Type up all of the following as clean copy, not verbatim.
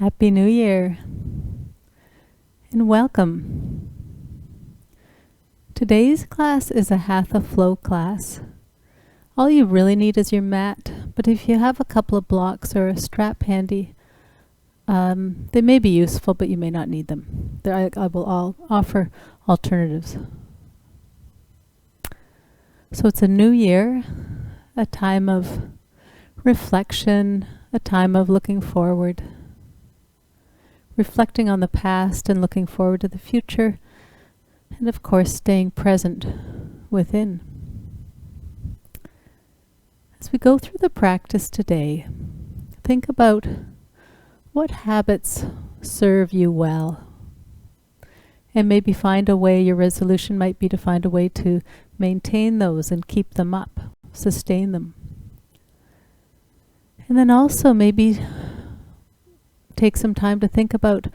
Happy New Year and welcome. Today's class is a Hatha flow class. All you really need is your mat, but if you have a couple of blocks or a strap handy, they may be useful, but you may not need them. I will offer alternatives. So it's a new year, a time of reflection, a time of looking forward. Reflecting on the past and looking forward to the future, and of course staying present within. As we go through the practice today, think about what habits serve you well, and maybe find a way. Your resolution might be to find a way to maintain those and keep them up, sustain them. And then also maybe take some time to think about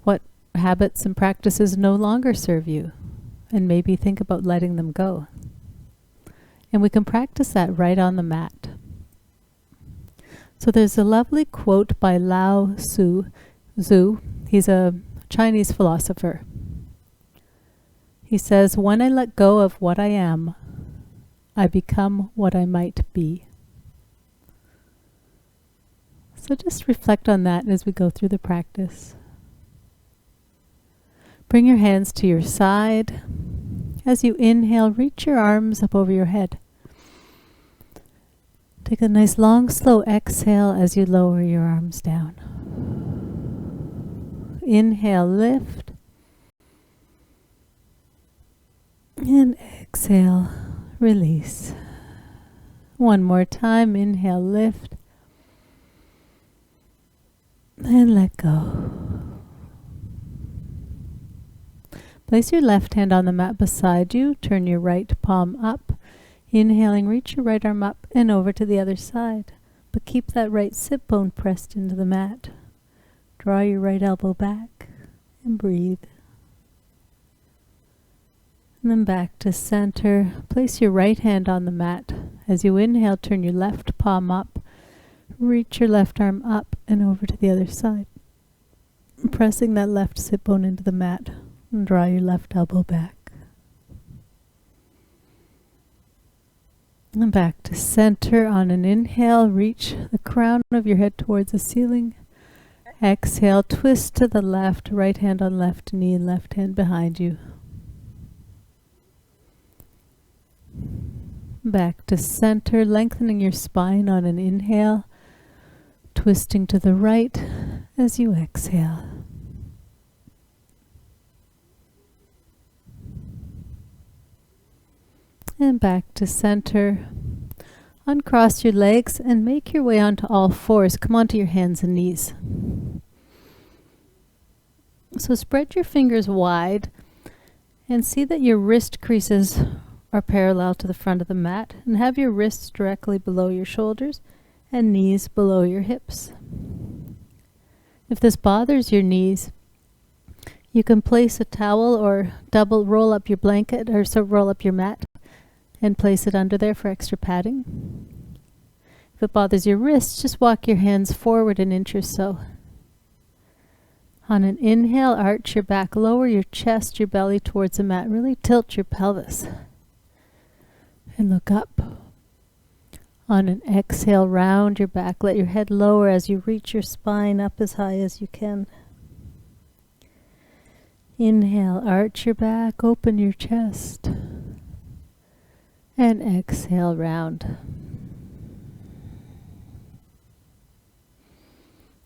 what habits and practices no longer serve you, and maybe think about letting them go. And we can practice that right on the mat. So there's a lovely quote by Lao Tzu. He's a Chinese philosopher. He says, "When I let go of what I am, I become what I might be." So just reflect on that as we go through the practice. Bring your hands to your side. As you inhale, reach your arms up over your head. Take a nice long, slow exhale as you lower your arms down. Inhale, lift. And exhale, release. One more time, inhale, lift. And let go. Place your left hand on the mat beside you. Turn your right palm up. Inhaling, reach your right arm up and over to the other side. But keep that right sit bone pressed into the mat. Draw your right elbow back and breathe. And then back to center. Place your right hand on the mat. As you inhale, turn your left palm up. Reach your left arm up and over to the other side. Pressing that left sit bone into the mat. And draw your left elbow back. And back to center. On an inhale, reach the crown of your head towards the ceiling. Exhale, twist to the left, right hand on left knee and left hand behind you. Back to center, lengthening your spine on an inhale. Twisting to the right as you exhale. And back to center. Uncross your legs and make your way onto all fours. Come onto your hands and knees. So spread your fingers wide and see that your wrist creases are parallel to the front of the mat, and have your wrists directly below your shoulders and knees below your hips. If this bothers your knees, you can place a towel or roll up your blanket, or roll up your mat and place it under there for extra padding. If it bothers your wrists, just walk your hands forward an inch or so. On an inhale, arch your back, lower your chest, your belly towards the mat. Really tilt your pelvis and look up. On an exhale, round your back. Let your head lower as you reach your spine up as high as you can. Inhale, arch your back, open your chest. And exhale, round.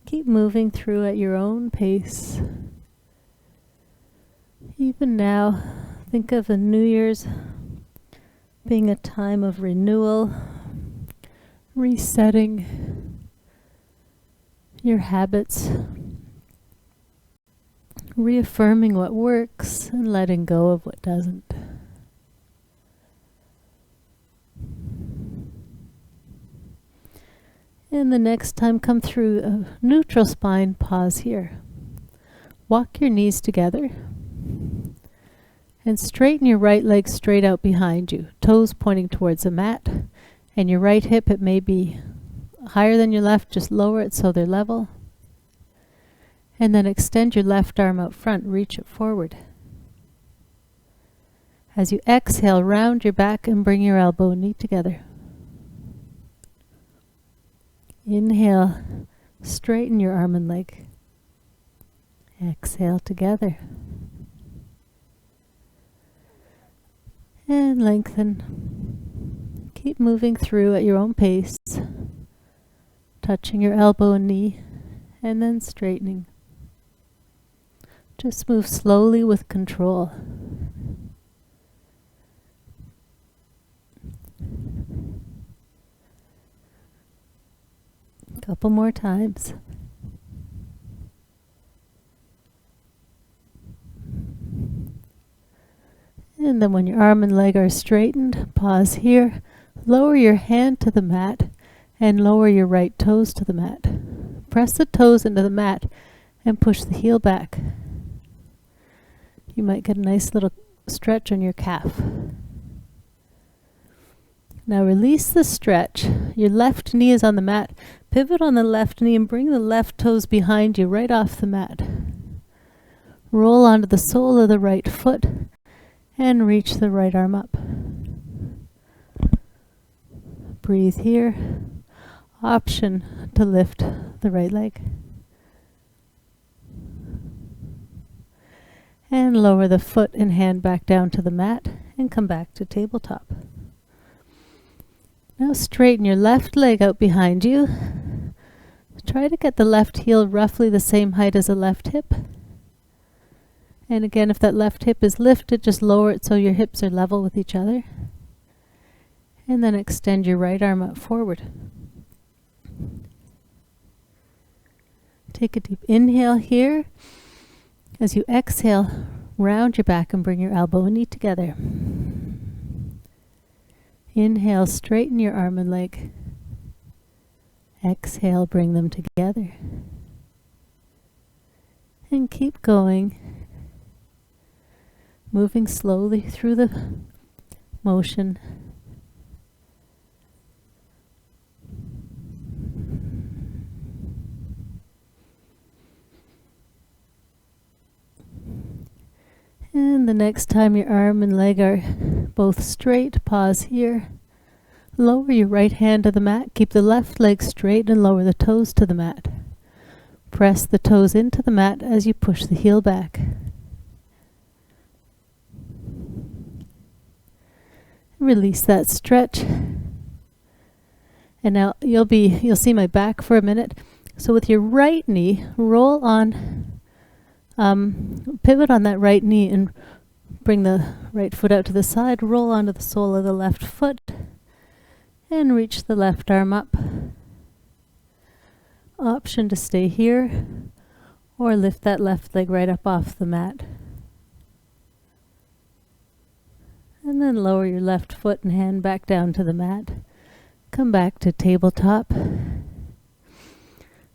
Keep moving through at your own pace. Even now, think of the New Year's being a time of renewal, resetting your habits, reaffirming what works and letting go of what doesn't. And the next time, come through a neutral spine, pause here. Walk your knees together and straighten your right leg straight out behind you, toes pointing towards the mat, and your right hip, it may be higher than your left, just lower it so they're level. And then extend your left arm out front, reach it forward. As you exhale, round your back and bring your elbow and knee together. Inhale, straighten your arm and leg. Exhale together. And lengthen. Keep moving through at your own pace, touching your elbow and knee, and then straightening. Just move slowly with control. A couple more times. And then when your arm and leg are straightened, pause here. Lower your hand to the mat and lower your right toes to the mat. Press the toes into the mat and push the heel back. You might get a nice little stretch on your calf. Now release the stretch. Your left knee is on the mat. Pivot on the left knee and bring the left toes behind you right off the mat. Roll onto the sole of the right foot and reach the right arm up. Breathe here. Option to lift the right leg. And lower the foot and hand back down to the mat and come back to tabletop. Now straighten your left leg out behind you. Try to get the left heel roughly the same height as the left hip. And again, if that left hip is lifted, just lower it so your hips are level with each other. And then extend your right arm out forward. Take a deep inhale here. As you exhale, round your back and bring your elbow and knee together. Inhale, straighten your arm and leg. Exhale, bring them together. And keep going. Moving slowly through the motion. And the next time your arm and leg are both straight, pause here. Lower your right hand to the mat. Keep the left leg straight and lower the toes to the mat. Press the toes into the mat as you push the heel back. Release that stretch. And now you'll see my back for a minute. So with your right knee, roll on, pivot on that right knee and bring the right foot out to the side. Roll onto the sole of the left foot and reach the left arm up. Option to stay here or lift that left leg right up off the mat. And then lower your left foot and hand back down to the mat. Come back to tabletop.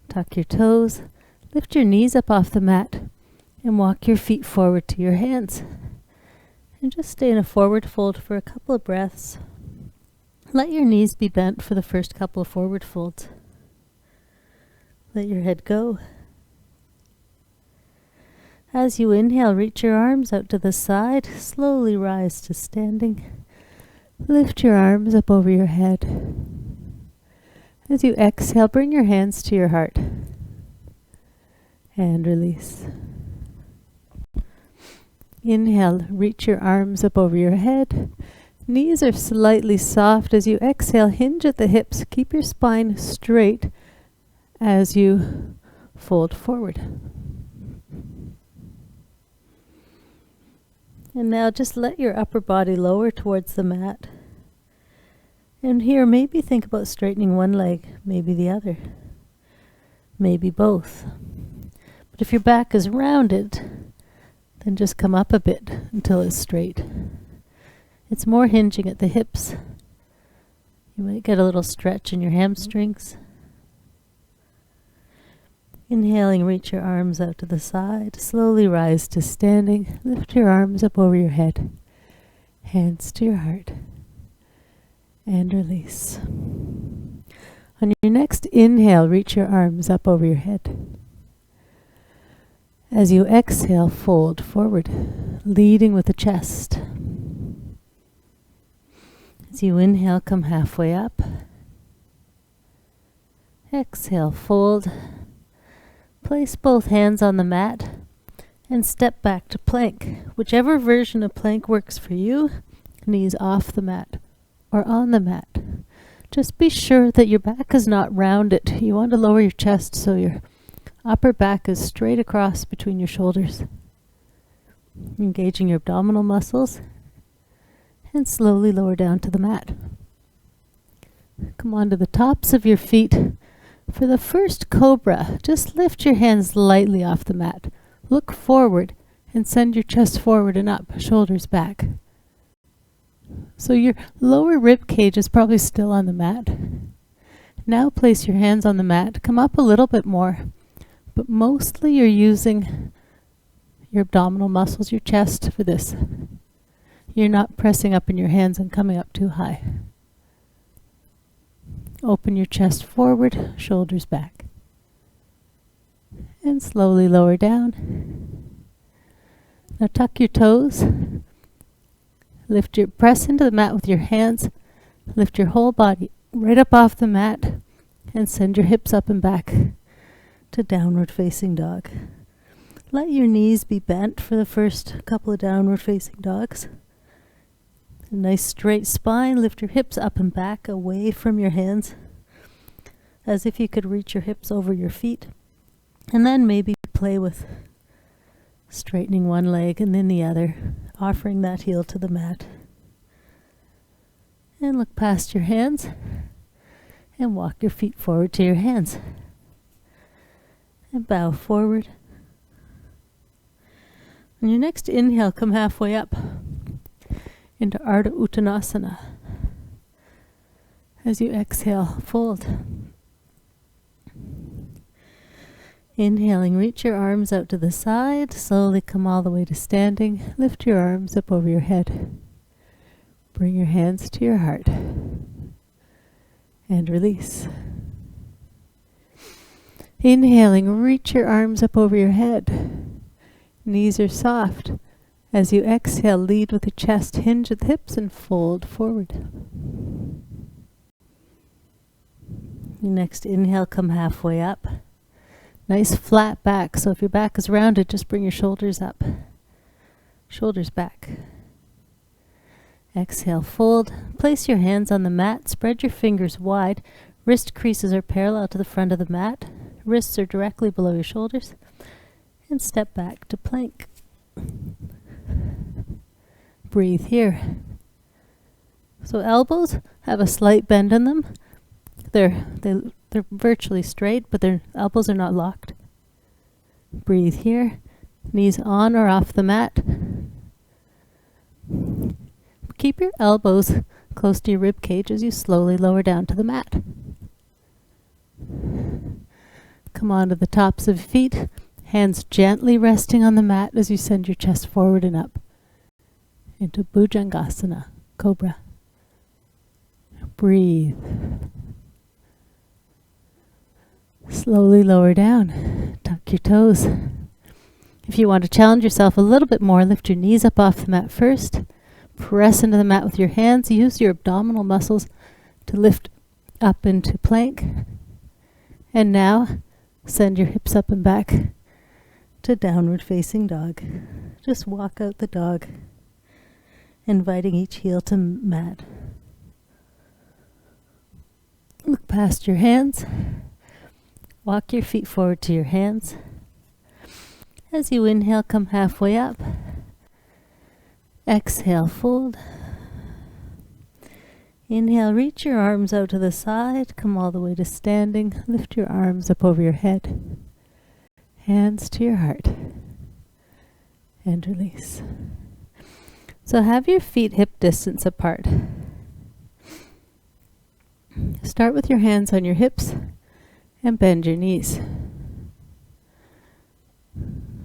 Tuck your toes. Lift your knees up off the mat and walk your feet forward to your hands. And just stay in a forward fold for a couple of breaths. Let your knees be bent for the first couple of forward folds. Let your head go. As you inhale, reach your arms out to the side. Slowly rise to standing. Lift your arms up over your head. As you exhale, bring your hands to your heart. And release. Inhale, reach your arms up over your head. Knees are slightly soft. As you exhale, hinge at the hips. Keep your spine straight as you fold forward. And now just let your upper body lower towards the mat. And here maybe think about straightening one leg, maybe the other, maybe both. But if your back is rounded, then just come up a bit until it's straight. It's more hinging at the hips. You might get a little stretch in your hamstrings. Inhaling, reach your arms out to the side. Slowly rise to standing. Lift your arms up over your head. Hands to your heart. And release. On your next inhale, reach your arms up over your head. As you exhale, fold forward, leading with the chest. As you inhale, come halfway up. Exhale, fold. Place both hands on the mat and step back to plank. Whichever version of plank works for you, knees off the mat or on the mat. Just be sure that your back is not rounded. You want to lower your chest so your upper back is straight across between your shoulders. Engaging your abdominal muscles and slowly lower down to the mat. Come onto the tops of your feet. For the first cobra, just lift your hands lightly off the mat. Look forward and send your chest forward and up, shoulders back. So your lower rib cage is probably still on the mat. Now place your hands on the mat. Come up a little bit more, but mostly you're using your abdominal muscles, your chest for this. You're not pressing up in your hands and coming up too high. Open your chest forward, shoulders back. And slowly lower down. Now tuck your toes. Press into the mat with your hands. Lift your whole body right up off the mat and send your hips up and back to downward facing dog. Let your knees be bent for the first couple of downward facing dogs. A nice straight spine. Lift your hips up and back away from your hands as if you could reach your hips over your feet. And then maybe play with straightening one leg and then the other, offering that heel to the mat. And look past your hands and walk your feet forward to your hands. And bow forward. On your next inhale, come halfway up into Ardha Uttanasana. As you exhale, fold. Inhaling, reach your arms out to the side. Slowly come all the way to standing. Lift your arms up over your head. Bring your hands to your heart. And release. Inhaling, reach your arms up over your head. Knees are soft. As you exhale, lead with the chest, hinge at the hips and fold forward. Your next inhale, come halfway up. Nice flat back, so if your back is rounded, just bring your shoulders up. Shoulders back. Exhale, fold. Place your hands on the mat, spread your fingers wide. Wrist creases are parallel to the front of the mat. Wrists are directly below your shoulders. And step back to plank. Breathe here. So elbows have a slight bend in them. They're virtually straight, but their elbows are not locked. Breathe here. Knees on or off the mat. Keep your elbows close to your rib cage as you slowly lower down to the mat. Come onto the tops of feet. Hands gently resting on the mat as you send your chest forward and up into Bhujangasana, Cobra. Breathe. Slowly lower down. Tuck your toes. If you want to challenge yourself a little bit more, lift your knees up off the mat first. Press into the mat with your hands. Use your abdominal muscles to lift up into plank. And now, send your hips up and back to downward facing dog. Just walk out the dog, inviting each heel to mat. Look past your hands. Walk your feet forward to your hands. As you inhale, come halfway up. Exhale, fold. Inhale, reach your arms out to the side. Come all the way to standing. Lift your arms up over your head. Hands to your heart. And release. So have your feet hip distance apart. Start with your hands on your hips and bend your knees.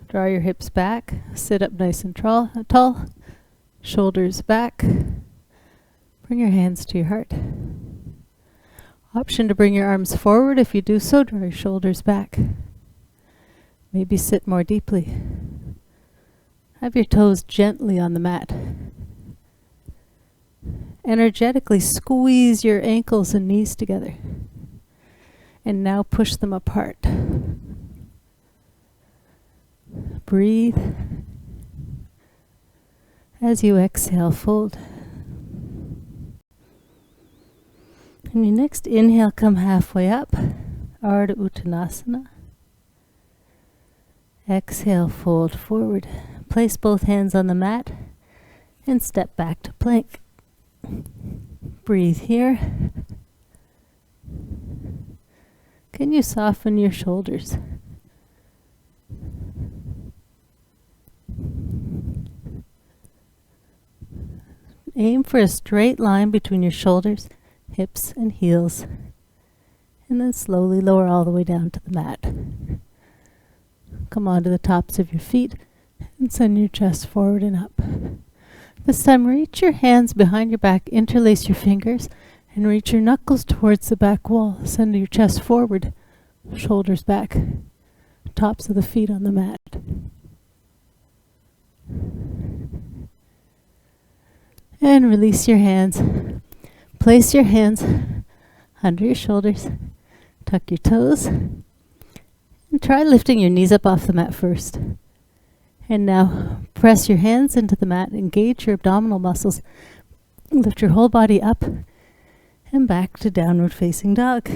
Draw your hips back. Sit up nice and tall. Shoulders back. Bring your hands to your heart. Option to bring your arms forward. If you do so, draw your shoulders back. Maybe sit more deeply. Have your toes gently on the mat. Energetically squeeze your ankles and knees together. And now push them apart. Breathe. As you exhale, fold. And your next inhale, come halfway up, Ardha Uttanasana. Exhale, fold forward. Place both hands on the mat and step back to plank. Breathe here. Can you soften your shoulders? Aim for a straight line between your shoulders, hips, and heels. And then slowly lower all the way down to the mat. Come onto the tops of your feet and send your chest forward and up. This time reach your hands behind your back, interlace your fingers, and reach your knuckles towards the back wall. Send your chest forward, shoulders back, tops of the feet on the mat. And release your hands. Place your hands under your shoulders. Tuck your toes. And try lifting your knees up off the mat first. And now press your hands into the mat. Engage your abdominal muscles. Lift your whole body up and back to downward facing dog.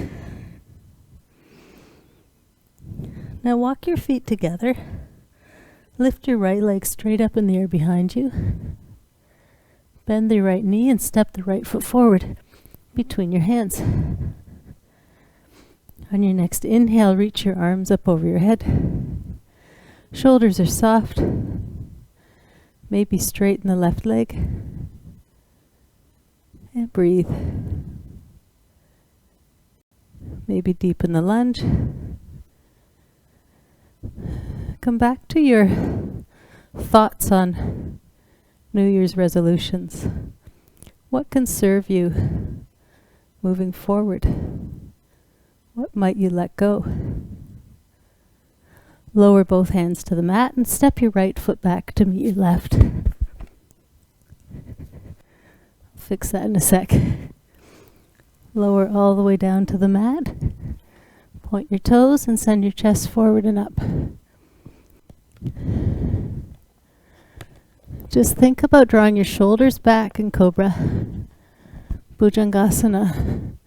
Now walk your feet together. Lift your right leg straight up in the air behind you. Bend the right knee and step the right foot forward between your hands. On your next inhale, reach your arms up over your head. Shoulders are soft. Maybe straighten the left leg. And breathe. Maybe deepen the lunge. Come back to your thoughts on New Year's resolutions. What can serve you moving forward? What might you let go? Lower both hands to the mat and step your right foot back to meet your left. Fix that in a sec. Lower all the way down to the mat. Point your toes and send your chest forward and up. Just think about drawing your shoulders back in Cobra. Bhujangasana.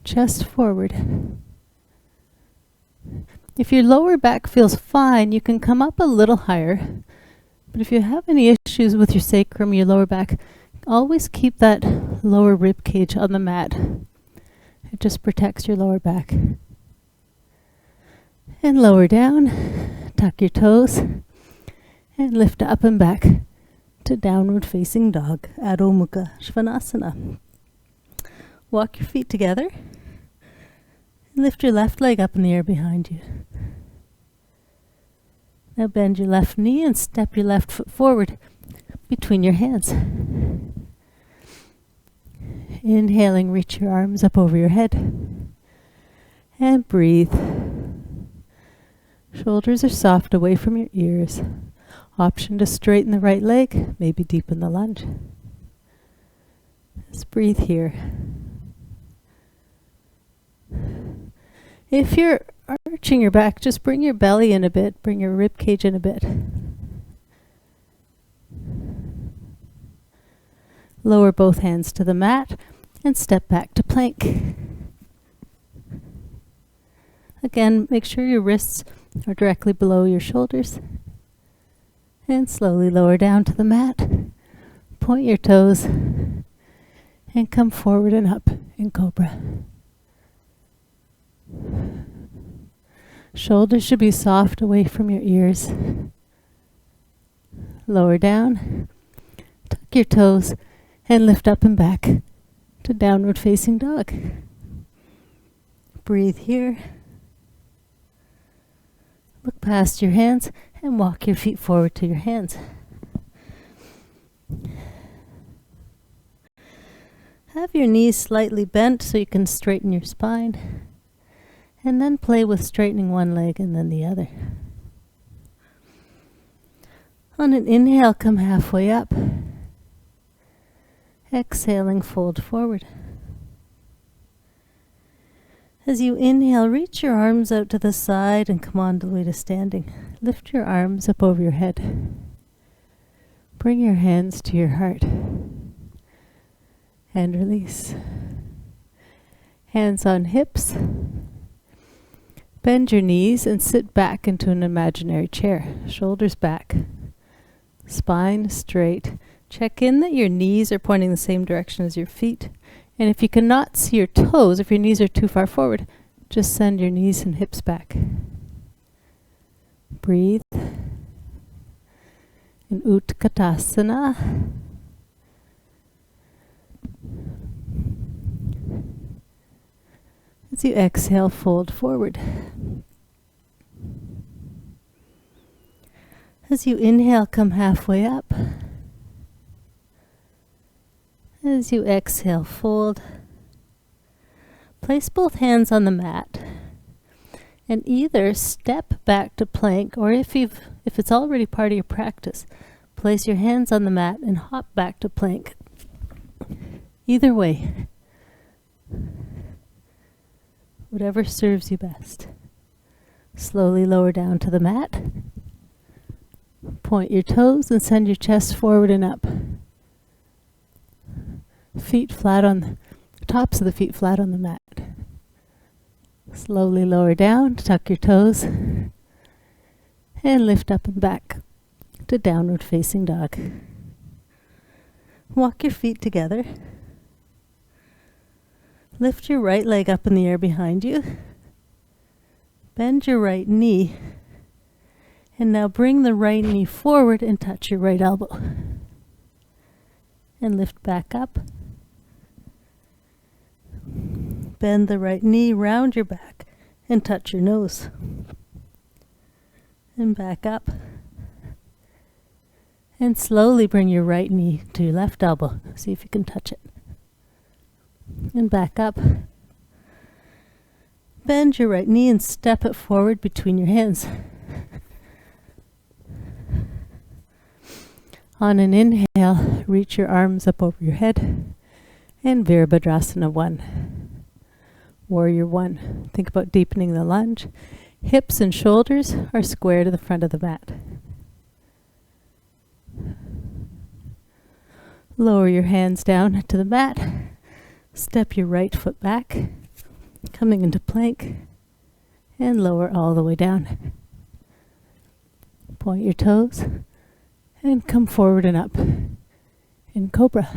Chest forward. If your lower back feels fine, you can come up a little higher. But if you have any issues with your sacrum, your lower back, always keep that lower rib cage on the mat. It just protects your lower back. And lower down, tuck your toes, and lift up and back to downward facing dog, Adho Mukha Svanasana. Walk your feet together. Lift your left leg up in the air behind you. Now bend your left knee and step your left foot forward between your hands. Inhaling, reach your arms up over your head. And breathe. Shoulders are soft away from your ears. Option to straighten the right leg, maybe deepen the lunge. Just breathe here. If you're arching your back, just bring your belly in a bit, bring your rib cage in a bit. Lower both hands to the mat and step back to plank. Again, make sure your wrists are directly below your shoulders. And slowly lower down to the mat. Point your toes and come forward and up in Cobra. Shoulders should be soft away from your ears. Lower down, tuck your toes, and lift up and back to downward facing dog. Breathe here. Look past your hands and walk your feet forward to your hands. Have your knees slightly bent so you can straighten your spine. And then play with straightening one leg and then the other. On an inhale, come halfway up. Exhaling, fold forward. As you inhale, reach your arms out to the side and come on the way to standing. Lift your arms up over your head. Bring your hands to your heart. And release. Hands on hips. Bend your knees and sit back into an imaginary chair. Shoulders back. Spine straight. Check in that your knees are pointing the same direction as your feet. And if you cannot see your toes, if your knees are too far forward, just send your knees and hips back. Breathe. In Utkatasana. As you exhale, fold forward. As you inhale, come halfway up. As you exhale, fold. Place both hands on the mat and either step back to plank, or if it's already part of your practice, place your hands on the mat and hop back to plank. Either way. Whatever serves you best. Slowly lower down to the mat. Point your toes and send your chest forward and up. Feet flat on the tops of the feet flat on the mat. Slowly lower down, tuck your toes, and lift up and back to downward facing dog. Walk your feet together. Lift your right leg up in the air behind you. Bend your right knee. And now bring the right knee forward and touch your right elbow. And lift back up. Bend the right knee, round your back, and touch your nose. And back up. And slowly bring your right knee to your left elbow. See if you can touch it. And back up. Bend your right knee and step it forward between your hands. On an inhale, reach your arms up over your head. And Virabhadrasana 1. Warrior 1. Think about deepening the lunge. Hips and shoulders are square to the front of the mat. Lower your hands down to the mat. Step your right foot back, coming into plank, and lower all the way down. Point your toes, and come forward and up in Cobra.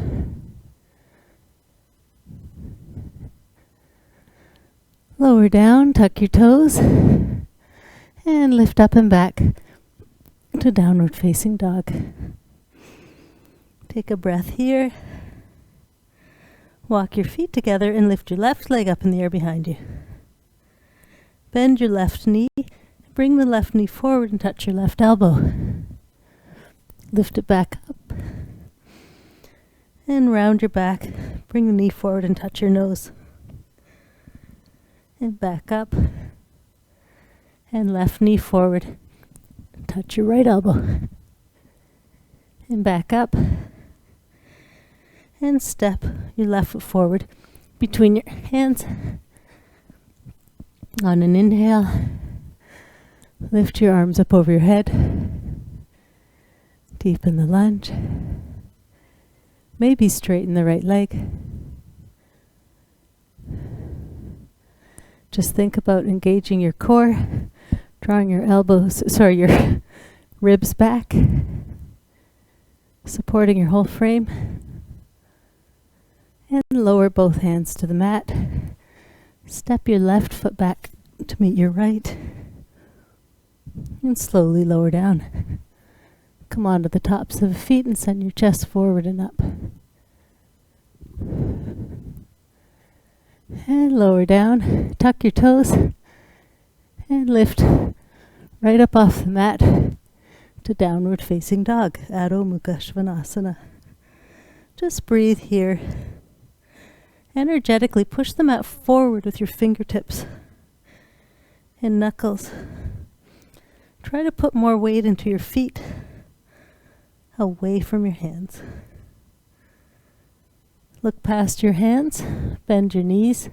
Lower down, tuck your toes, and lift up and back to downward facing dog. Take a breath here. Walk your feet together and lift your left leg up in the air behind you. Bend your left knee. Bring the left knee forward and touch your left elbow. Lift it back up. And round your back. Bring the knee forward and touch your nose. And back up. And left knee forward. Touch your right elbow. And back up. And step your left foot forward between your hands. On an inhale, lift your arms up over your head. Deepen the lunge. Maybe straighten the right leg. Just think about engaging your core, drawing your your ribs back, supporting your whole frame. And lower both hands to the mat. Step your left foot back to meet your right. And slowly lower down. Come onto the tops of the feet and send your chest forward and up. And lower down. Tuck your toes. And lift right up off the mat to downward facing dog. Adho Mukha Svanasana. Just breathe here. Energetically push the mat forward with your fingertips and knuckles. Try to put more weight into your feet away from your hands. Look past your hands, bend your knees.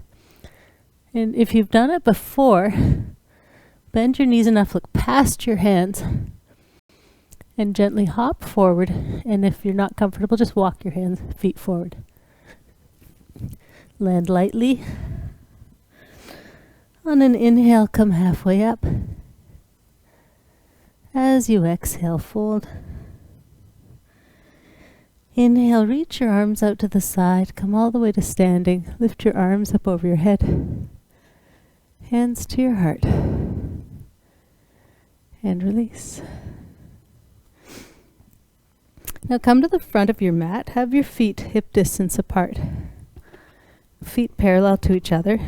And if you've done it before, bend your knees enough, look past your hands, and gently hop forward. And if you're not comfortable, just walk your hands, feet forward. Land lightly. On an inhale, come halfway up. As you exhale, fold. Inhale, reach your arms out to the side, come all the way to standing. Lift your arms up over your head. Hands to your heart. And release. Now come to the front of your mat. Have your feet hip distance apart. Feet parallel to each other.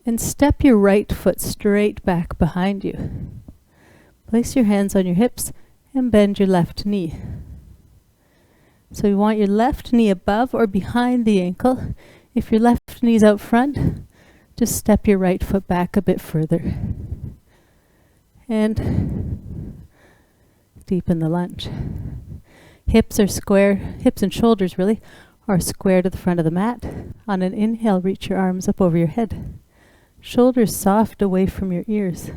And step your right foot straight back behind you. Place your hands on your hips and bend your left knee. So you want your left knee above or behind the ankle. If your left knee's out front, just step your right foot back a bit further. And deepen the lunge. Hips are square, hips and shoulders really, are square to the front of the mat. On an inhale, reach your arms up over your head. Shoulders soft away from your ears.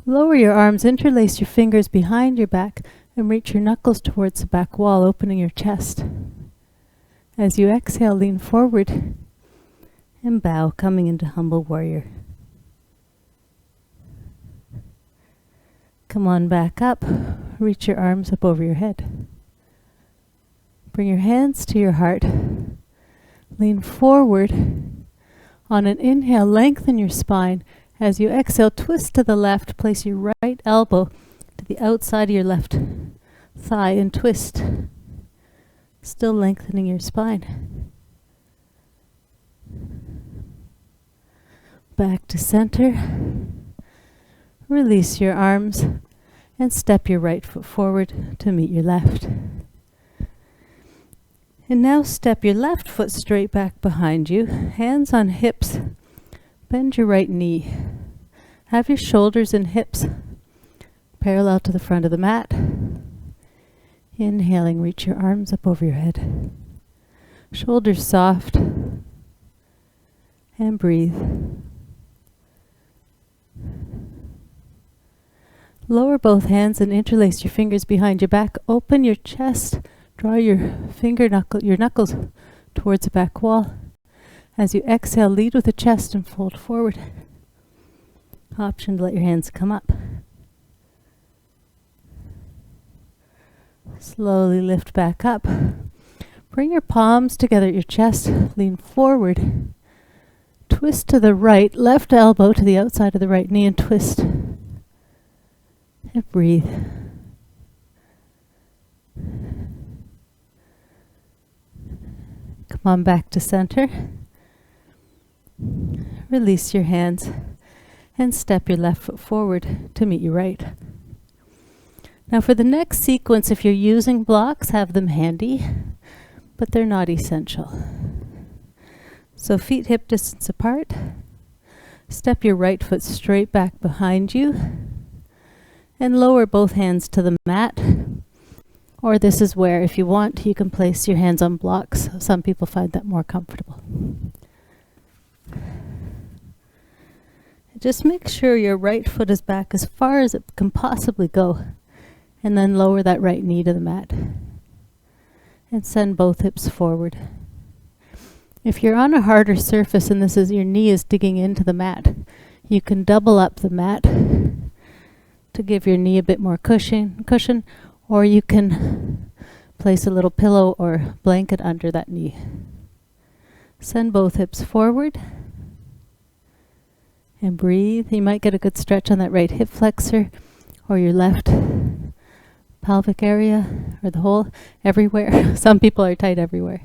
Lower your arms, interlace your fingers behind your back, and reach your knuckles towards the back wall, opening your chest. As you exhale, lean forward and bow, coming into humble warrior. Come on back up, reach your arms up over your head. Bring your hands to your heart. Lean forward. On an inhale, lengthen your spine. As you exhale, twist to the left. Place your right elbow to the outside of your left thigh and twist. Still lengthening your spine. Back to center. Release your arms and step your right foot forward to meet your left. And now step your left foot straight back behind you, hands on hips. Bend your right knee. Have your shoulders and hips parallel to the front of the mat. Inhaling, reach your arms up over your head. Shoulders soft. And breathe. Lower both hands and interlace your fingers behind your back. Open your chest. Draw your knuckles towards the back wall. As you exhale, lead with the chest and fold forward. Option to let your hands come up. Slowly lift back up. Bring your palms together at your chest. Lean forward. Twist to the right, left elbow to the outside of the right knee and twist. And breathe. Come on back to center. Release your hands and step your left foot forward to meet your right. Now for the next sequence, if you're using blocks, have them handy, but they're not essential. So feet hip distance apart. Step your right foot straight back behind you and lower both hands to the mat. Or this is where, if you want, you can place your hands on blocks. Some people find that more comfortable. Just make sure your right foot is back as far as it can possibly go. And then lower that right knee to the mat. And send both hips forward. If you're on a harder surface and your knee is digging into the mat, you can double up the mat to give your knee a bit more cushion, or you can place a little pillow or blanket under that knee. Send both hips forward and breathe. You might get a good stretch on that right hip flexor or your left pelvic area or the whole, everywhere. Some people are tight everywhere.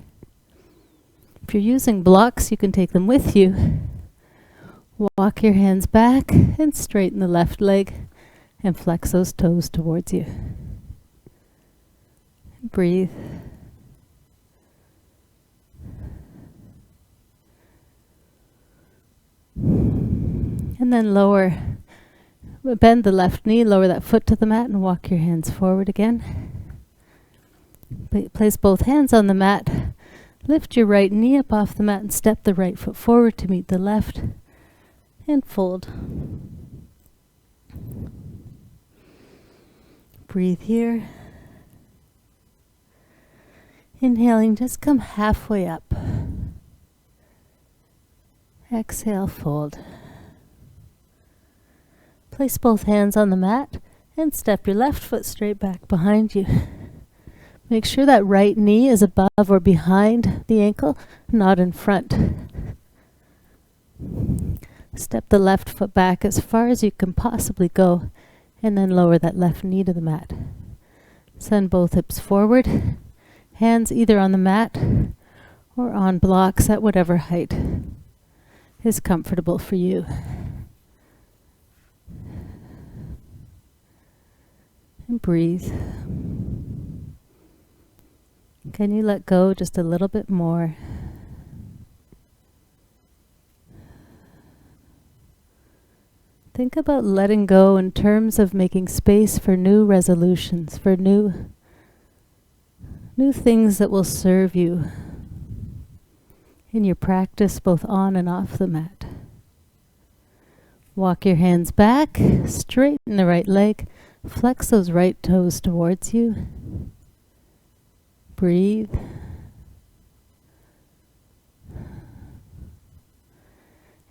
If you're using blocks, you can take them with you. Walk your hands back and straighten the left leg and flex those toes towards you. Breathe. And then lower Bend the left knee, lower that foot to the mat, and walk your hands forward again. Place both hands on the mat. Lift your right knee up off the mat and step the right foot forward to meet the left. And fold. Breathe here. Inhaling, just come halfway up. Exhale, fold. Place both hands on the mat and step your left foot straight back behind you. Make sure that right knee is above or behind the ankle, not in front. Step the left foot back as far as you can possibly go, and then lower that left knee to the mat. Send both hips forward, hands either on the mat or on blocks at whatever height is comfortable for you. And breathe. Can you let go just a little bit more? Think about letting go in terms of making space for new resolutions, for new things that will serve you in your practice both on and off the mat. Walk your hands back, straighten the right leg, flex those right toes towards you. Breathe.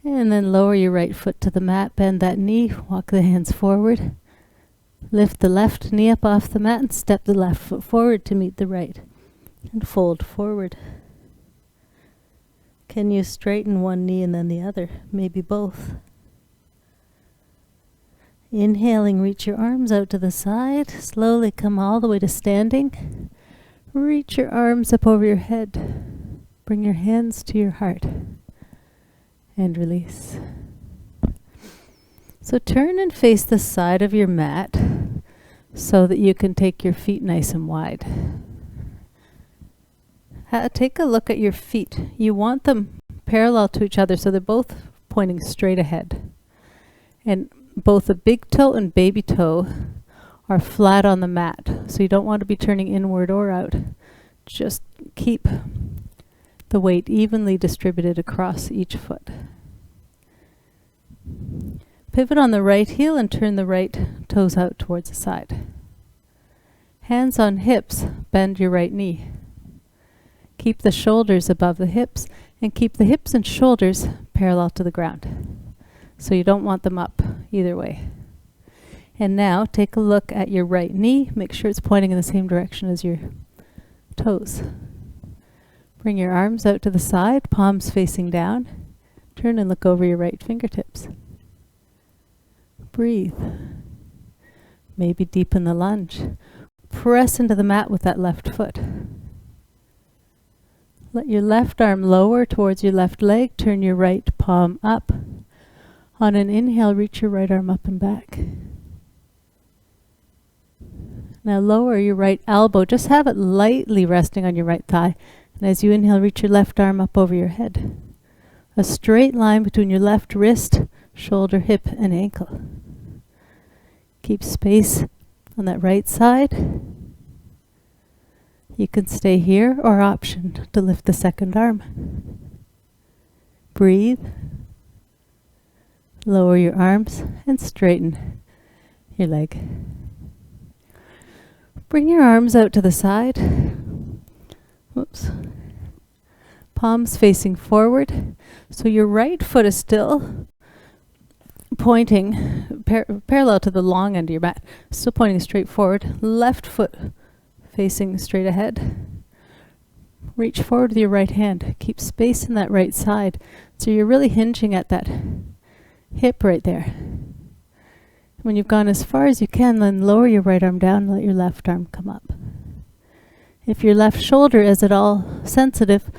And then lower your right foot to the mat, bend that knee, walk the hands forward. Lift the left knee up off the mat and step the left foot forward to meet the right. And fold forward. Can you straighten one knee and then the other? Maybe both. Inhaling, reach your arms out to the side. Slowly come all the way to standing. Reach your arms up over your head. Bring your hands to your heart. And release. So turn and face the side of your mat so that you can take your feet nice and wide. Take a look at your feet. You want them parallel to each other so they're both pointing straight ahead. And both the big toe and baby toe are flat on the mat. So you don't want to be turning inward or out. Just keep the weight evenly distributed across each foot. Pivot on the right heel and turn the right toes out towards the side. Hands on hips, bend your right knee. Keep the shoulders above the hips and keep the hips and shoulders parallel to the ground. So you don't want them up either way. And now take a look at your right knee. Make sure it's pointing in the same direction as your toes. Bring your arms out to the side, palms facing down. Turn and look over your right fingertips. Breathe. Maybe deepen the lunge. Press into the mat with that left foot. Let your left arm lower towards your left leg. Turn your right palm up. On an inhale, reach your right arm up and back. Now lower your right elbow. Just have it lightly resting on your right thigh. And as you inhale, reach your left arm up over your head. A straight line between your left wrist, shoulder, hip, and ankle. Keep space on that right side. You can stay here or option to lift the second arm. Breathe. Lower your arms and straighten your leg. Bring your arms out to the side. Whoops. Palms facing forward. So your right foot is still pointing parallel to the long end of your mat. Still pointing straight forward. Left foot facing straight ahead. Reach forward with your right hand. Keep space in that right side. So you're really hinging at that hip right there. When you've gone as far as you can, then lower your right arm down and let your left arm come up. If your left shoulder is at all sensitive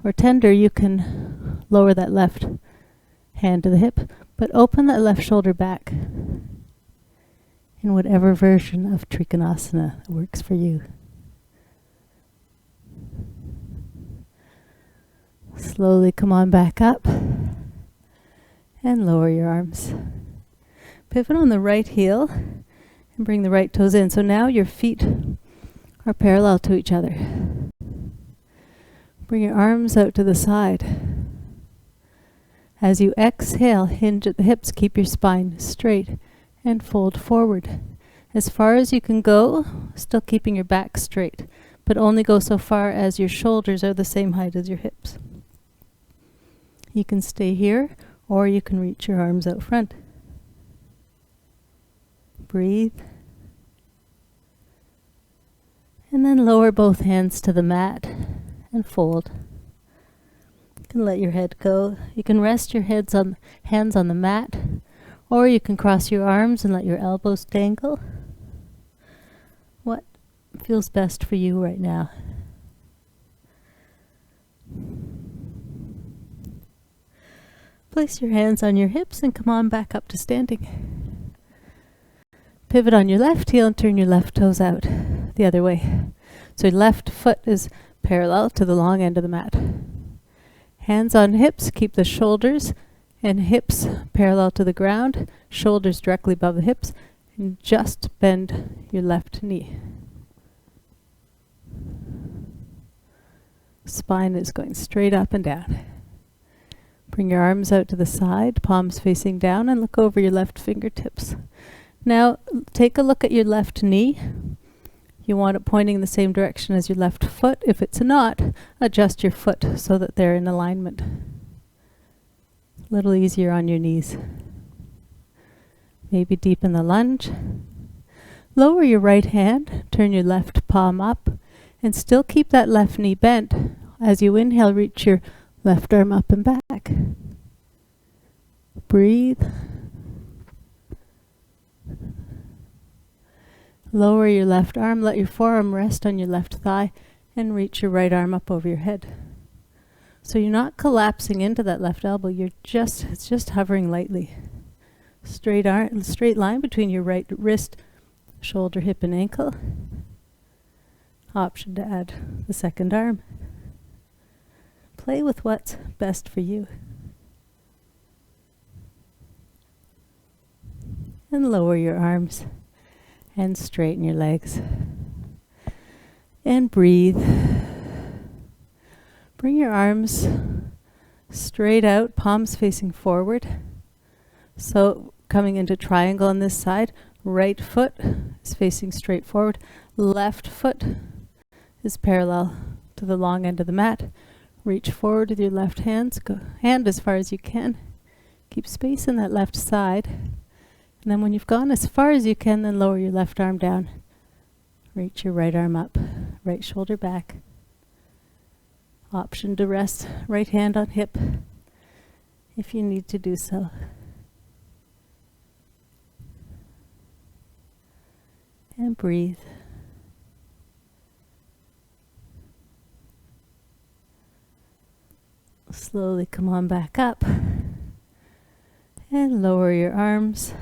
or tender, you can lower that left hand to the hip, but open that left shoulder back in whatever version of Trikonasana that works for you. Slowly come on back up and lower your arms. Pivot on the right heel and bring the right toes in. So now your feet are parallel to each other. Bring your arms out to the side. As you exhale, hinge at the hips, keep your spine straight and fold forward. As far as you can go, still keeping your back straight, but only go so far as your shoulders are the same height as your hips. You can stay here, or you can reach your arms out front. Breathe. And then lower both hands to the mat and fold. You can let your head go. You can rest your hands on the mat, or you can cross your arms and let your elbows dangle. What feels best for you right now? Place your hands on your hips and come on back up to standing. Pivot on your left heel and turn your left toes out the other way. So your left foot is parallel to the long end of the mat. Hands on hips, keep the shoulders and hips parallel to the ground, shoulders directly above the hips, and just bend your left knee. Spine is going straight up and down. Bring your arms out to the side, palms facing down, and look over your left fingertips. Now take a look at your left knee. You want it pointing in the same direction as your left foot. If it's not, adjust your foot so that they're in alignment. A little easier on your knees. Maybe deepen the lunge. Lower your right hand, turn your left palm up, and still keep that left knee bent. As you inhale, reach your left arm up and back. Breathe. Lower your left arm, let your forearm rest on your left thigh, and reach your right arm up over your head. So you're not collapsing into that left elbow, it's just hovering lightly. Straight line between your right wrist, shoulder, hip, and ankle. Option to add the second arm. Play with what's best for you. And lower your arms and straighten your legs. And breathe. Bring your arms straight out, palms facing forward. So coming into triangle on this side, right foot is facing straight forward, left foot is parallel to the long end of the mat. Reach forward with your left hand as far as you can. Keep space in that left side. And then when you've gone as far as you can, then lower your left arm down. Reach your right arm up, right shoulder back. Option to rest right hand on hip if you need to do so. And breathe. Slowly come on back up and lower your arms.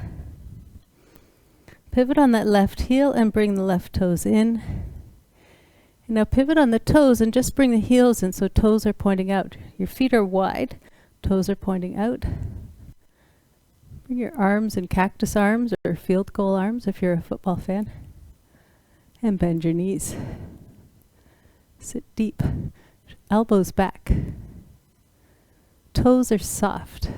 Pivot on that left heel and bring the left toes in. And now pivot on the toes and just bring the heels in so toes are pointing out. Your feet are wide, toes are pointing out. Bring your arms in cactus arms or field goal arms if you're a football fan. And bend your knees. Sit deep, elbows back. Toes are soft.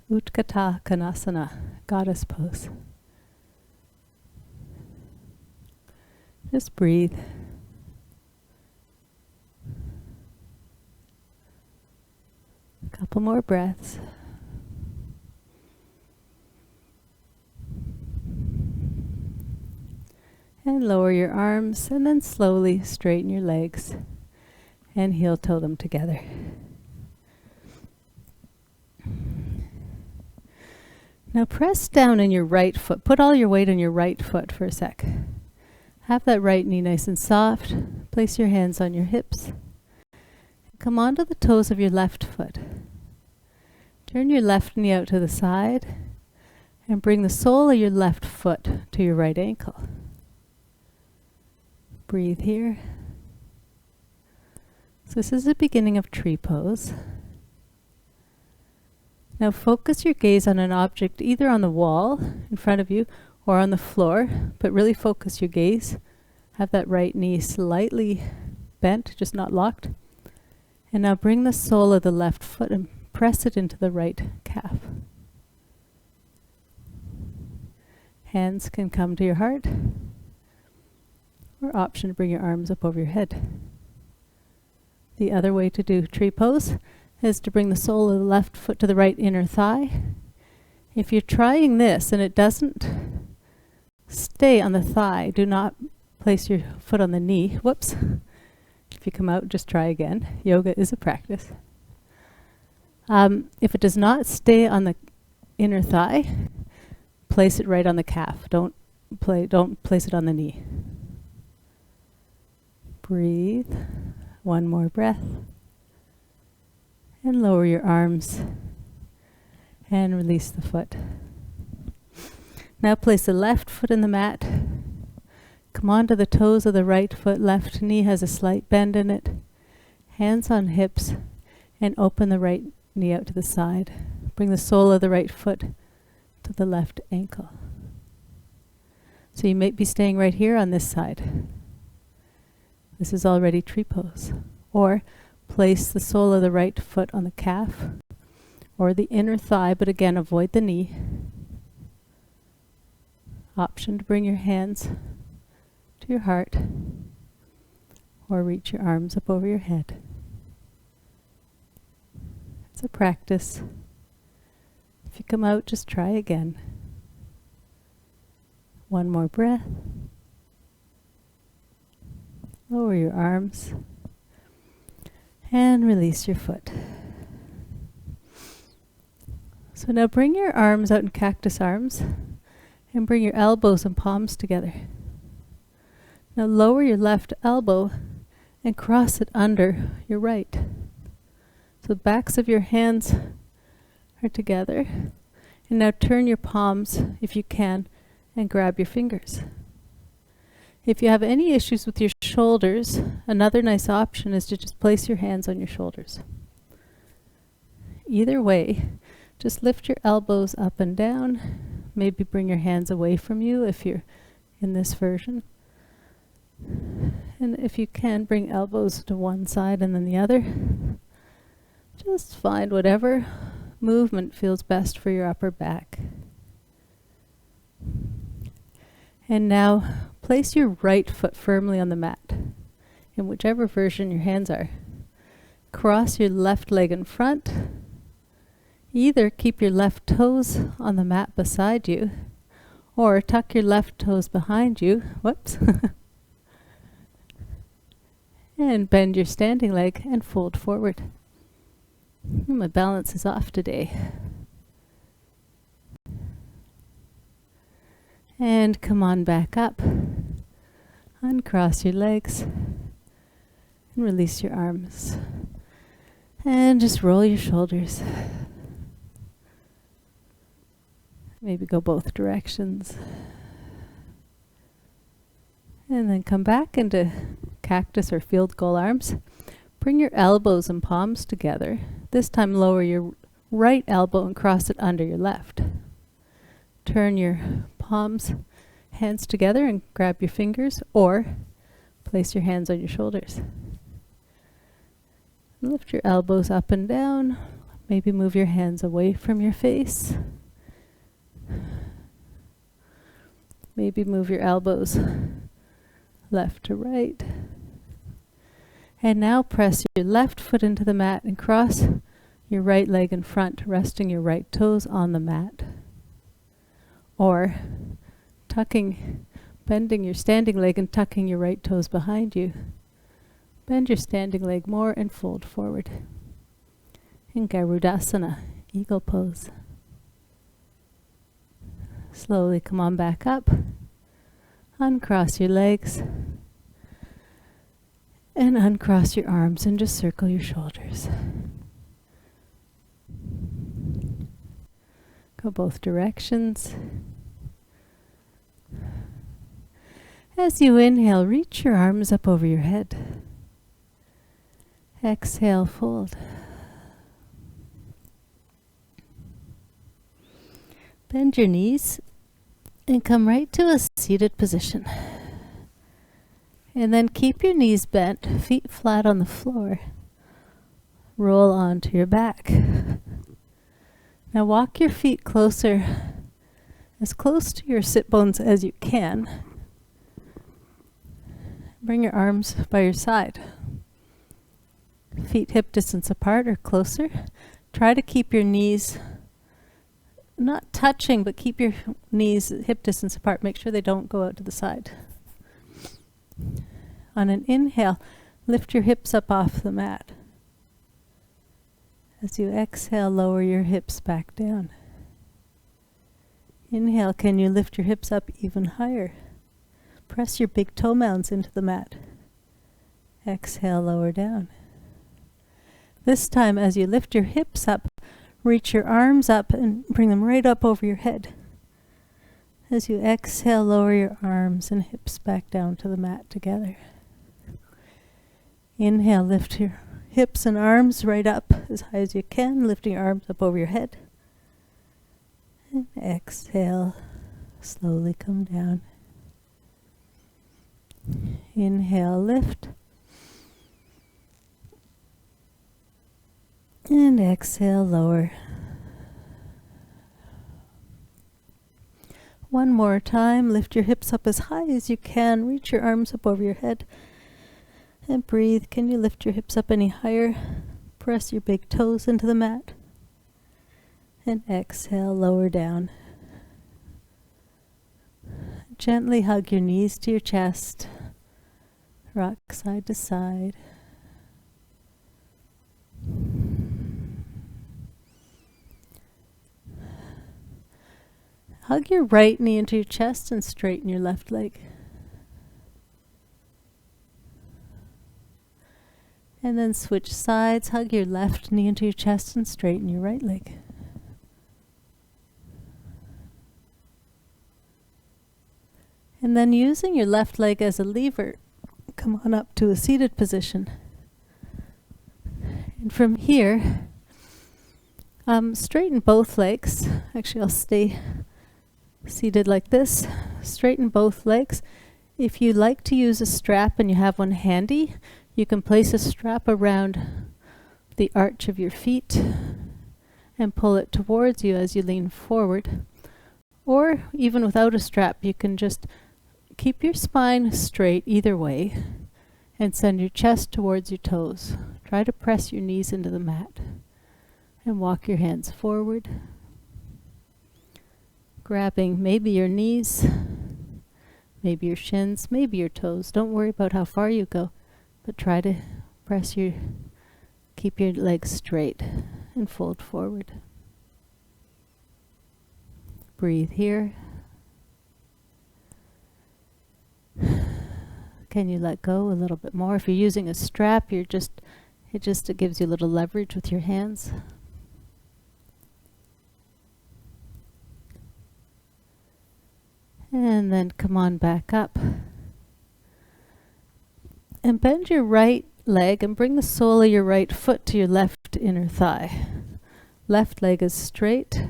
Utkatta Konasana, goddess pose. Just breathe. A couple more breaths. And lower your arms and then slowly straighten your legs and heel toe them together. Now press down in your right foot. Put all your weight on your right foot for a sec. Have that right knee nice and soft. Place your hands on your hips. Come onto the toes of your left foot. Turn your left knee out to the side and bring the sole of your left foot to your right ankle. Breathe here. So this is the beginning of tree pose. Now focus your gaze on an object either on the wall in front of you or on the floor, but really focus your gaze. Have that right knee slightly bent, just not locked. And now bring the sole of the left foot and press it into the right calf. Hands can come to your heart, or option to bring your arms up over your head. The other way to do tree pose is to bring the sole of the left foot to the right inner thigh. If you're trying this and it doesn't stay on the thigh, do not place your foot on the knee. Whoops. If you come out, just try again. Yoga is a practice. If it does not stay on the inner thigh, place it right on the calf. Don't place it on the knee. Breathe. One more breath. And lower your arms and release the foot. Now place the left foot in the mat. Come onto the toes of the right foot. Left knee has a slight bend in it. Hands on hips and open the right knee out to the side. Bring the sole of the right foot to the left ankle. So you may be staying right here on this side. This is already tree pose. Or place the sole of the right foot on the calf or the inner thigh, but again avoid the knee. Option to bring your hands to your heart or reach your arms up over your head. It's a practice. If you come out, just try again. One more breath. Lower your arms and release your foot. So now bring your arms out in cactus arms and bring your elbows and palms together. Now lower your left elbow and cross it under your right. So the backs of your hands are together. And now turn your palms, if you can, and grab your fingers. If you have any issues with your shoulders, another nice option is to just place your hands on your shoulders. Either way, just lift your elbows up and down. Maybe bring your hands away from you if you're in this version. And if you can, bring elbows to one side and then the other. Just find whatever movement feels best for your upper back. And now place your right foot firmly on the mat, in whichever version your hands are. Cross your left leg in front. Either keep your left toes on the mat beside you, or tuck your left toes behind you. Whoops. And bend your standing leg and fold forward. My balance is off today. And come on back up. Uncross your legs and release your arms. And just roll your shoulders. Maybe go both directions. And then come back into cactus or field goal arms. Bring your elbows and palms together. This time lower your right elbow and cross it under your left. Turn your palms, hands together and grab your fingers, or place your hands on your shoulders. Lift your elbows up and down. Maybe move your hands away from your face. Maybe move your elbows left to right. And now press your left foot into the mat and cross your right leg in front, resting your right toes on the mat. Or bending your standing leg and tucking your right toes behind you. Bend your standing leg more and fold forward. In Garudasana, eagle pose. Slowly come on back up. Uncross your legs. And uncross your arms and just circle your shoulders. Go both directions. As you inhale, reach your arms up over your head. Exhale, fold. Bend your knees and come right to a seated position. And then keep your knees bent, feet flat on the floor. Roll onto your back. Now walk your feet closer, as close to your sit bones as you can. Bring your arms by your side. Feet hip distance apart or closer. Try to keep your knees not touching, but keep your knees hip distance apart. Make sure they don't go out to the side. On an inhale, lift your hips up off the mat. As you exhale, lower your hips back down. Inhale, can you lift your hips up even higher? Press your big toe mounds into the mat. Exhale, lower down. This time, as you lift your hips up, reach your arms up and bring them right up over your head. As you exhale, lower your arms and hips back down to the mat together. Inhale, lift your hips and arms right up as high as you can, lifting your arms up over your head. And exhale, slowly come down. Inhale, lift. And exhale, lower. One more time, lift your hips up as high as you can, reach your arms up over your head. And breathe. Can you lift your hips up any higher? Press your big toes into the mat. And exhale, lower down. Gently hug your knees to your chest. Rock side to side. Hug your right knee into your chest and straighten your left leg. And then switch sides, hug your left knee into your chest and straighten your right leg. And then using your left leg as a lever, come on up to a seated position. And from here, straighten both legs. Actually, I'll stay seated like this. Straighten both legs. If you like to use a strap and you have one handy, you can place a strap around the arch of your feet and pull it towards you as you lean forward. Or even without a strap, you can just keep your spine straight either way and send your chest towards your toes. Try to press your knees into the mat and walk your hands forward, grabbing maybe your knees, maybe your shins, maybe your toes. Don't worry about how far you go, but try to keep your legs straight and fold forward. Breathe here. Can you let go a little bit more? If you're using a strap, it gives you a little leverage with your hands. And then come on back up. And bend your right leg and bring the sole of your right foot to your left inner thigh. Left leg is straight.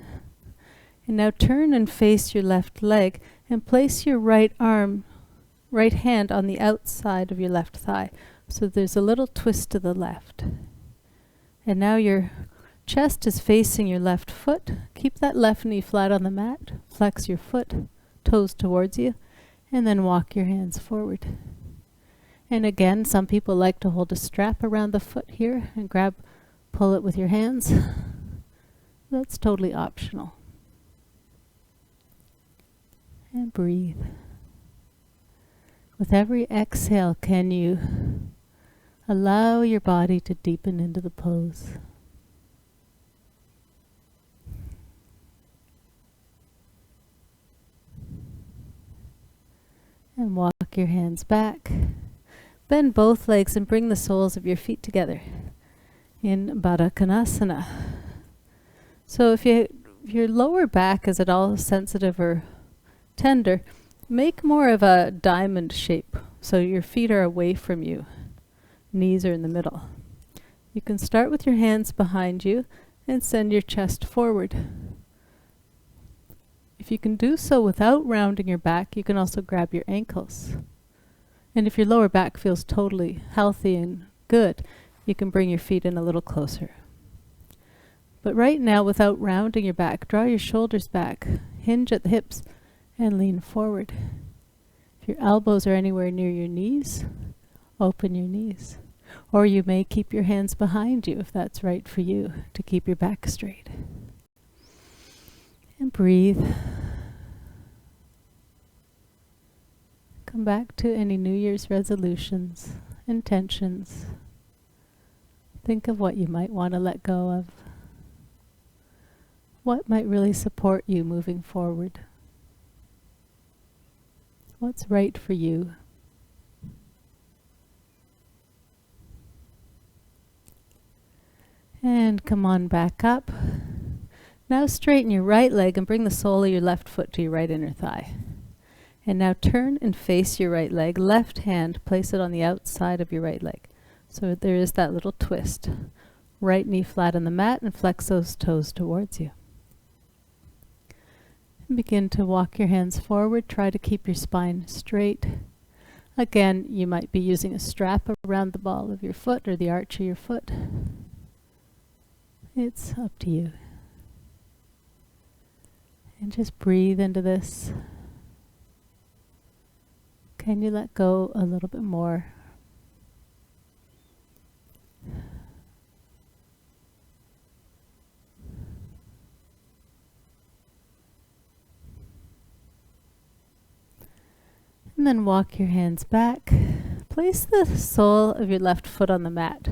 And now turn and face your left leg and place your right hand on the outside of your left thigh. So there's a little twist to the left. And now your chest is facing your left foot. Keep that left knee flat on the mat. Flex your foot, toes towards you, and then walk your hands forward. And again, some people like to hold a strap around the foot here and pull it with your hands. That's totally optional. And breathe. With every exhale, can you allow your body to deepen into the pose? And walk your hands back. Bend both legs and bring the soles of your feet together in Baddha Konasana. So if your lower back is at all sensitive or tender, make more of a diamond shape so your feet are away from you. Knees are in the middle. You can start with your hands behind you and send your chest forward. If you can do so without rounding your back, you can also grab your ankles. And if your lower back feels totally healthy and good, you can bring your feet in a little closer. But right now, without rounding your back, draw your shoulders back, hinge at the hips, and lean forward. If your elbows are anywhere near your knees, open your knees. Or you may keep your hands behind you if that's right for you, to keep your back straight. And breathe. Come back to any New Year's resolutions, intentions. Think of what you might want to let go of. What might really support you moving forward? What's right for you? And come on back up. Now straighten your right leg and bring the sole of your left foot to your right inner thigh. And now turn and face your right leg. Left hand, place it on the outside of your right leg. So there is that little twist. Right knee flat on the mat and flex those toes towards you. And begin to walk your hands forward. Try to keep your spine straight. Again, you might be using a strap around the ball of your foot or the arch of your foot. It's up to you. And just breathe into this. Can you let go a little bit more? And then walk your hands back. Place the sole of your left foot on the mat.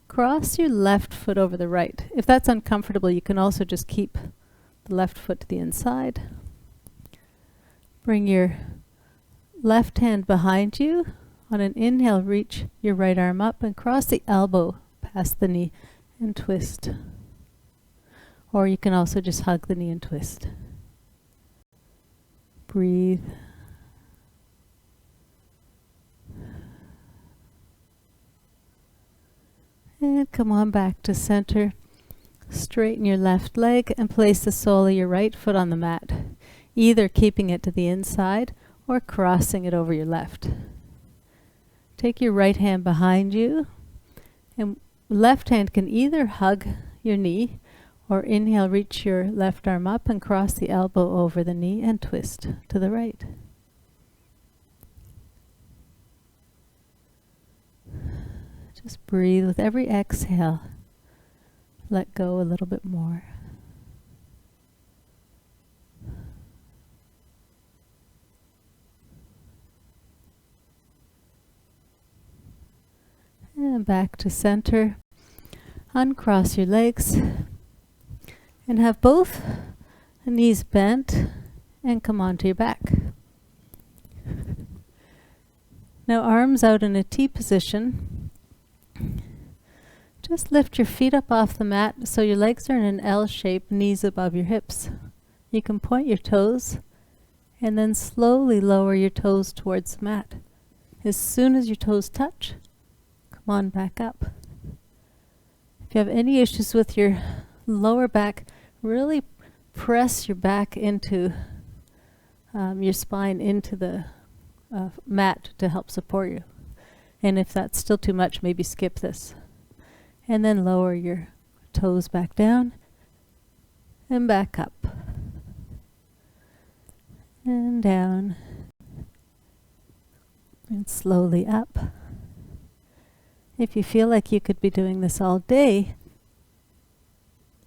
Cross your left foot over the right. If that's uncomfortable, you can also just keep the left foot to the inside. Bring your left hand behind you. On an inhale, reach your right arm up and cross the elbow past the knee and twist. Or you can also just hug the knee and twist. Breathe. And come on back to center. Straighten your left leg and place the sole of your right foot on the mat, either keeping it to the inside or crossing it over your left. Take your right hand behind you, and left hand can either hug your knee or inhale, reach your left arm up and cross the elbow over the knee and twist to the right. Just breathe with every exhale. Let go a little bit more. And back to center. Uncross your legs and have both knees bent and come onto your back. Now arms out in a T position. Just lift your feet up off the mat so your legs are in an L shape, knees above your hips. You can point your toes and then slowly lower your toes towards the mat. As soon as your toes touch, come on back up. If you have any issues with your lower back, really press your back into your spine into the mat to help support you. And if that's still too much, maybe skip this. And then lower your toes back down and back up. And down. And slowly up. If you feel like you could be doing this all day,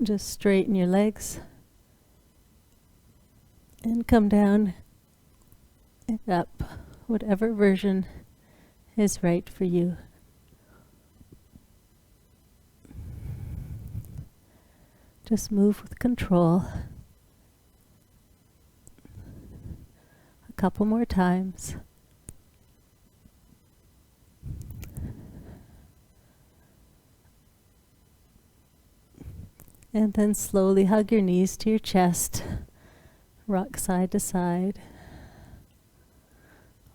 just straighten your legs and come down and up, whatever version is right for you. Just move with control. A couple more times. And then slowly hug your knees to your chest. Rock side to side.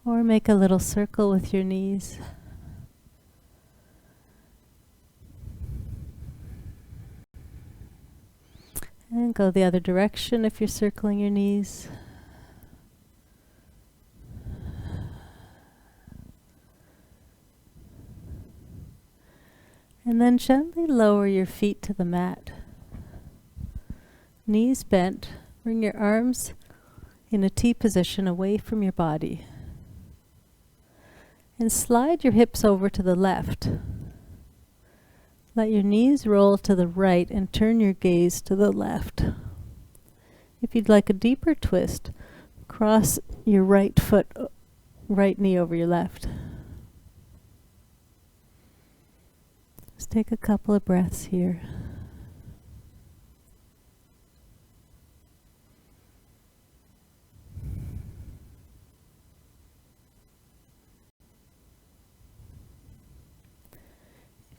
Or make a little circle with your knees. And go the other direction if you're circling your knees. And then gently lower your feet to the mat. Knees bent. Bring your arms in a T position away from your body. And slide your hips over to the left. Let your knees roll to the right and turn your gaze to the left. If you'd like a deeper twist, cross your right knee over your left. Just take a couple of breaths here.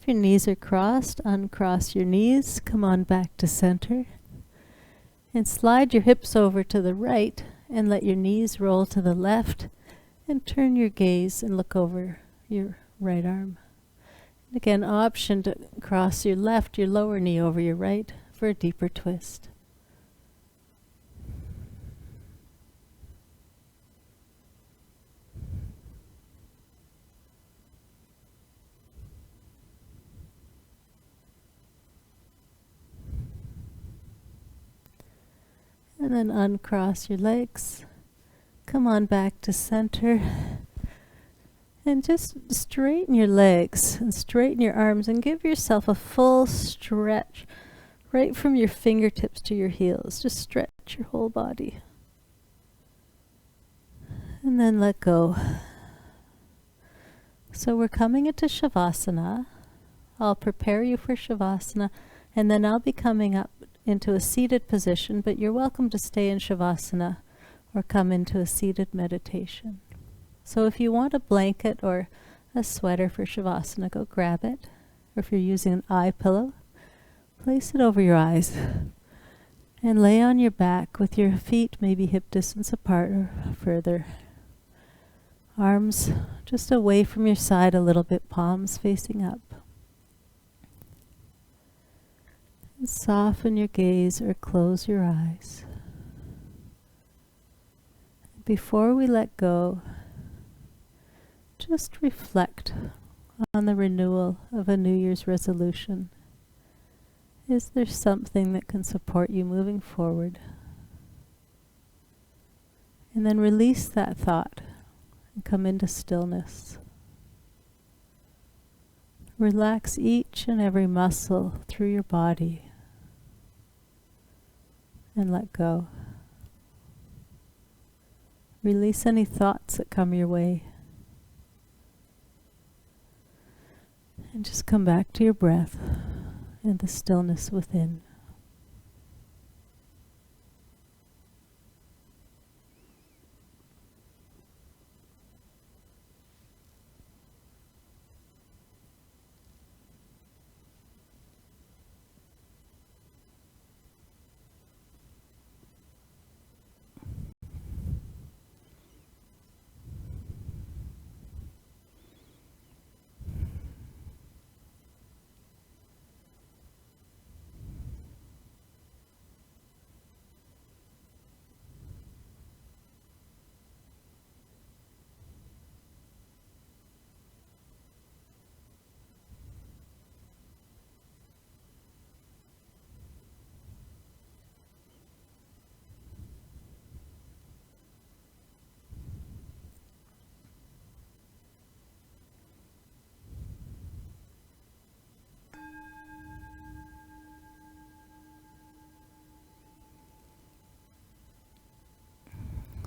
If your knees are crossed, uncross your knees, come on back to center. And slide your hips over to the right and let your knees roll to the left and turn your gaze and look over your right arm. And again, option to cross your lower knee over your right for a deeper twist. And then uncross your legs. Come on back to center. And just straighten your legs and straighten your arms and give yourself a full stretch right from your fingertips to your heels. Just stretch your whole body. And then let go. So we're coming into Shavasana. I'll prepare you for Shavasana, and then I'll be coming up into a seated position, but you're welcome to stay in Shavasana or come into a seated meditation. So if you want a blanket or a sweater for Shavasana, go grab it. Or if you're using an eye pillow, place it over your eyes and lay on your back with your feet maybe hip distance apart or further. Arms just away from your side a little bit, palms facing up. And soften your gaze or close your eyes. Before we let go, just reflect on the renewal of a New Year's resolution. Is there something that can support you moving forward? And then release that thought and come into stillness. Relax each and every muscle through your body and let go. Release any thoughts that come your way. And just come back to your breath and the stillness within.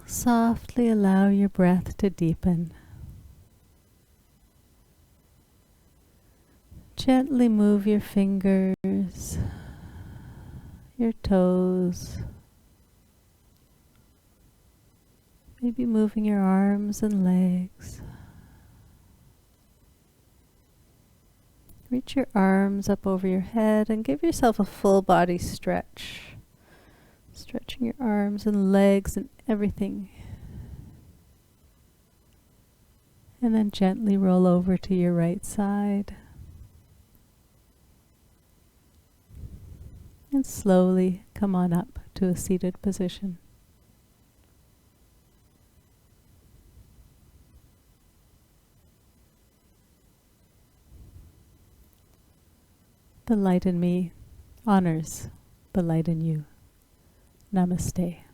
Softly allow your breath to deepen. Gently move your fingers, your toes, maybe moving your arms and legs. Reach your arms up over your head and give yourself a full body stretch. Stretching your arms and legs and everything. And then gently roll over to your right side. And slowly come on up to a seated position. The light in me honors the light in you. Namaste.